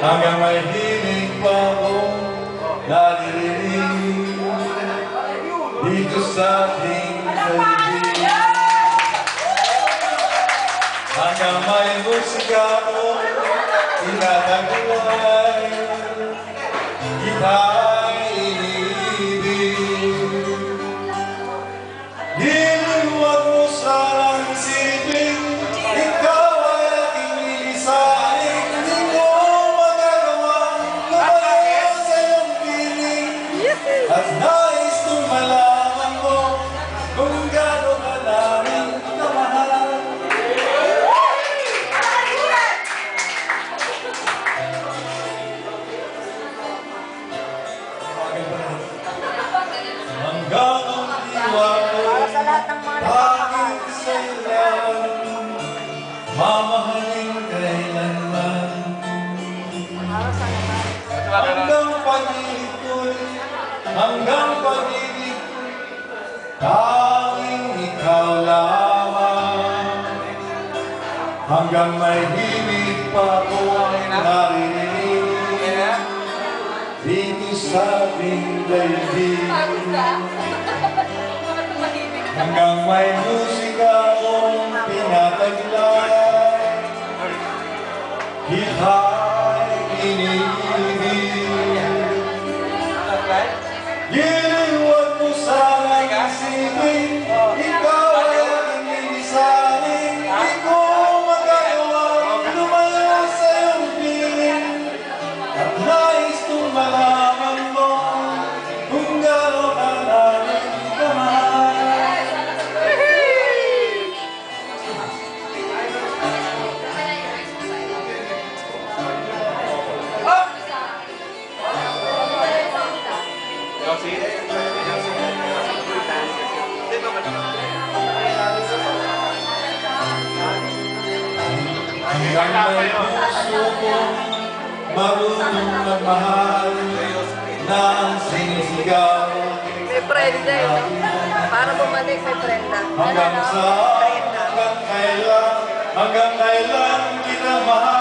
hanggang may hiling pa akong naririnig dito sa ating daigdig. Hanggang may musika akong tinataguan, kita'y iniibig. Dinuwag mo sanang isipin, ikaw ay aking inisahin. Di ko magagawang lumayo sa iyong piling, at nais kong malaman mo kung gaano ka namin kamahal. Hanggang ang diwa ko aking sailan, mamahalin kailanman. Hanggang pag-ibig ko'y, hanggang pag-ibig, tanging ikaw lamang. Hanggang may himig pa akong naririnig dito sa ating daigdig. Hanggang may musika akong pinataglay, kita'y iniibig. Giliwag mo sanang isipin, ikaw ay aking inisahin. Di ko magagawang lumayo sa iyong piling, at nais kong malaman mo kung gaano ka namin kamahal. Hanggang may puso kong marunong magmahal na ang sinisigaw. May prenda yun. Para bumalik may prenda. Hanggang kailan kita mahal.